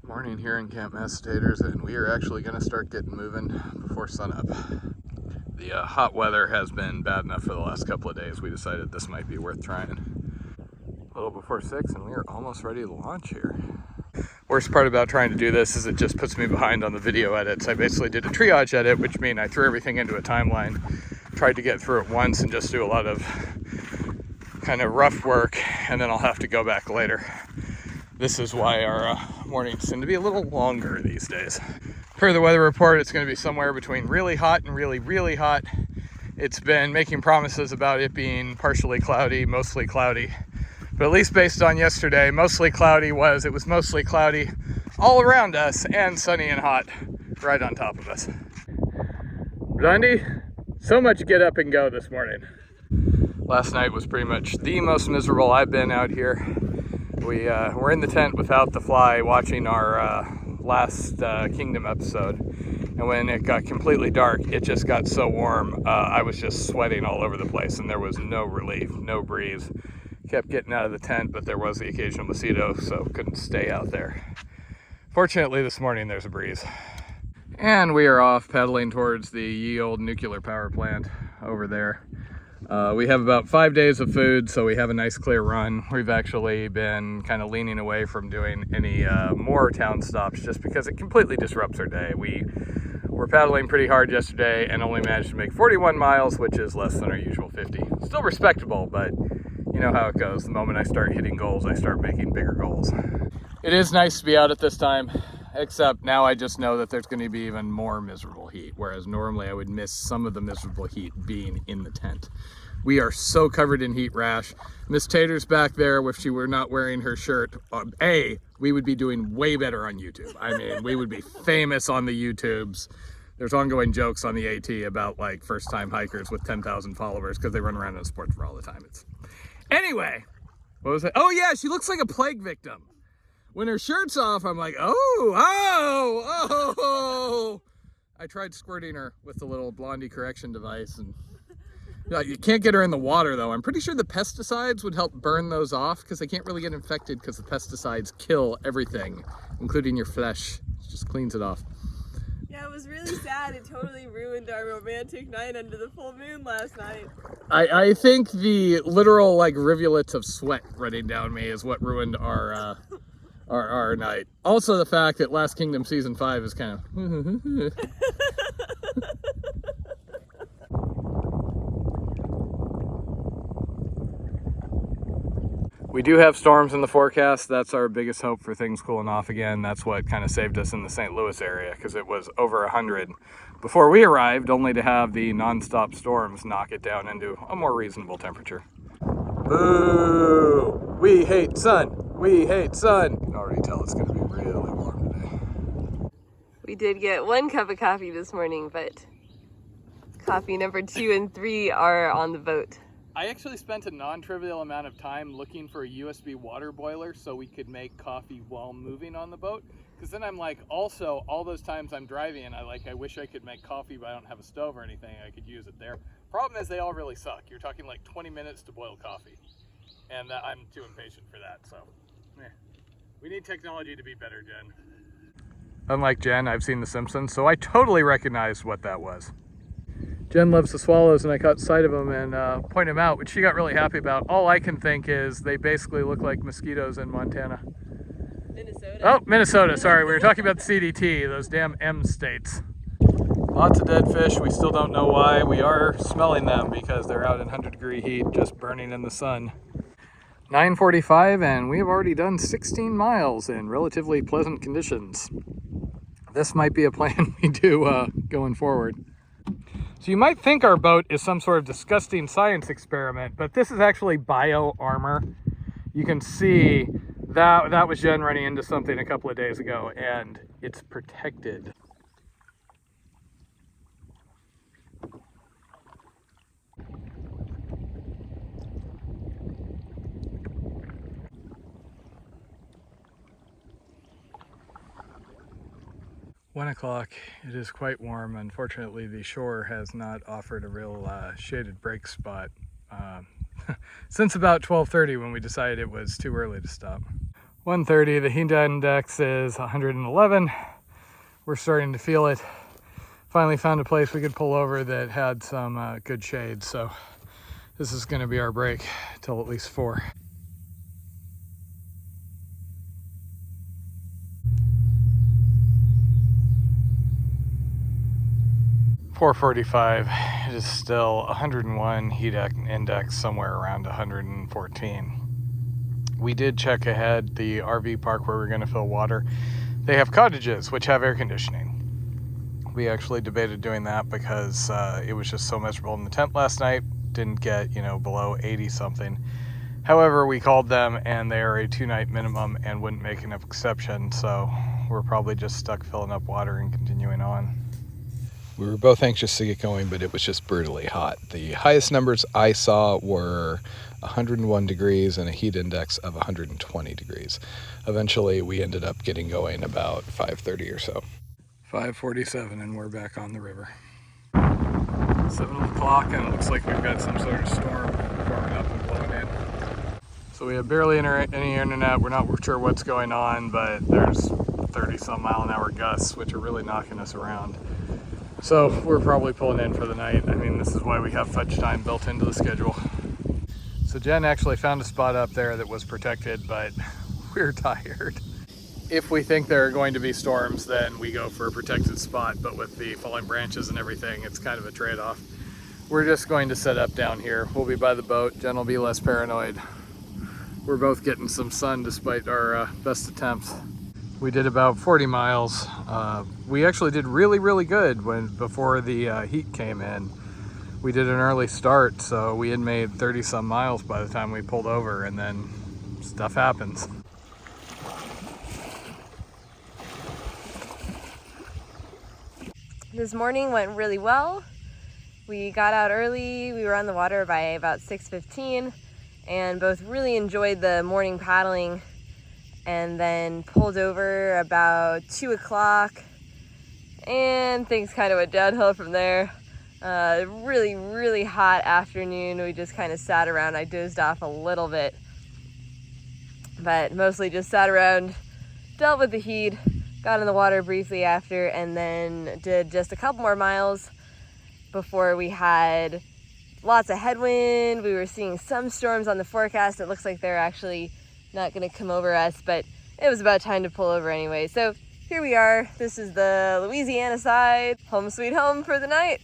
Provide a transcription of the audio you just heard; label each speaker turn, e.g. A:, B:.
A: Morning here in Camp Massatators, and we are actually going to start getting moving before sunup. The hot weather has been bad enough for the last couple of days. We decided this might be worth trying. A little before 6 and we are almost ready to launch here. Worst part about trying to do this is it just puts me behind on the video edits. I basically did a triage edit, which means I threw everything into a timeline, tried to get through it once and just do a lot of kind of rough work, and then I'll have to go back later. This is why our mornings tend to be a little longer these days. Per the weather report, it's going to be somewhere between really hot and really, really hot. It's been making promises about it being partially cloudy, mostly cloudy. But at least based on yesterday, mostly cloudy it was mostly cloudy all around us and sunny and hot right on top of us. Blondie, so much get up and go this morning. Last night was pretty much the most miserable I've been out here. We were in the tent without the fly watching our last Kingdom episode, and when it got completely dark, it just got so warm, I was just sweating all over the place, and there was no relief, no breeze. Kept getting out of the tent, but there was the occasional mosquito, so couldn't stay out there. Fortunately, this morning there's a breeze. And we are off paddling towards the ye old nuclear power plant over there. We have about 5 days of food, so we have a nice clear run. We've actually been kind of leaning away from doing any more town stops just because it completely disrupts our day. We were paddling pretty hard yesterday and only managed to make 41 miles, which is less than our usual 50. Still respectable, but you know how it goes. The moment I start hitting goals, I start making bigger goals. It is nice to be out at this time, except now I just know that there's going to be even more miserable heat, whereas normally I would miss some of the miserable heat being in the tent. We are so covered in heat rash. Miss Tater's back there. If she were not wearing her shirt, we would be doing way better on YouTube. I mean, we would be famous on the YouTubes. There's ongoing jokes on the AT about like first-time hikers with 10,000 followers because they run around in the sports for all the time. Anyway, what was it? Oh yeah, she looks like a plague victim. When her shirt's off, I'm like, oh. I tried squirting her with the little Blondie correction device, and you can't get her in the water though. I'm pretty sure the pesticides would help burn those off because they can't really get infected because the pesticides kill everything, including your flesh. It just cleans it off.
B: Yeah, it was really sad. It totally ruined our romantic night under the full moon last night.
A: I think the literal like rivulets of sweat running down me is what ruined our night. Also the fact that Last Kingdom Season 5 is kind of... We do have storms in the forecast. That's our biggest hope for things cooling off again. That's what kind of saved us in the St. Louis area, because it was over 100 before we arrived, only to have the non-stop storms knock it down into a more reasonable temperature. Boo! We hate sun! We hate sun! You can already tell it's going to be really warm today.
B: We did get 1 cup of coffee this morning, but coffee number 2 and 3 are on the boat.
A: I actually spent a non-trivial amount of time looking for a USB water boiler so we could make coffee while moving on the boat. Because then I'm like, also, all those times I'm driving, I wish I could make coffee, but I don't have a stove or anything. I could use it there. Problem is, they all really suck. You're talking like 20 minutes to boil coffee. And I'm too impatient for that, so. We need technology to be better, Jen. Unlike Jen, I've seen The Simpsons, so I totally recognized what that was. Jen loves the swallows, and I caught sight of them and pointed them out, which she got really happy about. All I can think is they basically look like mosquitoes in Montana.
B: Minnesota.
A: Oh, Minnesota, sorry. We were talking about the CDT, those damn M states. Lots of dead fish. We still don't know why. We are smelling them because they're out in 100-degree heat, just burning in the sun. 9:45, and we have already done 16 miles in relatively pleasant conditions. This might be a plan we do going forward. So you might think our boat is some sort of disgusting science experiment, but this is actually bio armor. You can see that was Jen running into something a couple of days ago, and it's protected. One o'clock. It is quite warm. Unfortunately, the shore has not offered a real shaded break spot since about 12:30 when we decided it was too early to stop. 1:30, the heat index is 111. We're starting to feel it. Finally found a place we could pull over that had some good shade, so this is going to be our break till at least 4. .45, it is still 101, heat index somewhere around 114. We did check ahead the RV park where we're going to fill water. They have cottages which have air conditioning. We actually debated doing that because it was just so miserable in the tent last night. Didn't get, below 80 something. However, we called them and they are a 2-night minimum and wouldn't make an exception, so we're probably just stuck filling up water and continuing on. We were both anxious to get going, but it was just brutally hot. The highest numbers I saw were 101 degrees and a heat index of 120 degrees. Eventually, we ended up getting going about 5:30 or so. 5:47 and we're back on the river. 7 o'clock and it looks like we've got some sort of storm forming up and blowing in. So we have barely any internet. We're not sure what's going on, but there's 30-some mile-an-hour gusts, which are really knocking us around. So we're probably pulling in for the night. I mean, this is why we have fudge time built into the schedule. So Jen actually found a spot up there that was protected, but we're tired. If we think there are going to be storms, then we go for a protected spot, but with the falling branches and everything, it's kind of a trade-off. We're just going to set up down here. We'll be by the boat. Jen will be less paranoid. We're both getting some sun despite our best attempts. We did about 40 miles. We actually did really good before the heat came in. We did an early start, so we had made 30-some miles by the time we pulled over, and then stuff happens.
B: This morning went really well. We got out early. We were on the water by about 6:15 and both really enjoyed the morning paddling, and then pulled over about 2 o'clock and things kind of went downhill from there. Really hot afternoon. We just kind of sat around. I dozed off a little bit, but mostly just sat around, dealt with the heat, got in the water briefly after, and then did just a couple more miles before we had lots of headwind. We were seeing some storms on the forecast. It looks like they're actually not going to come over us, but it was about time to pull over anyway. So here we are. This is the Louisiana side, home sweet home for the night.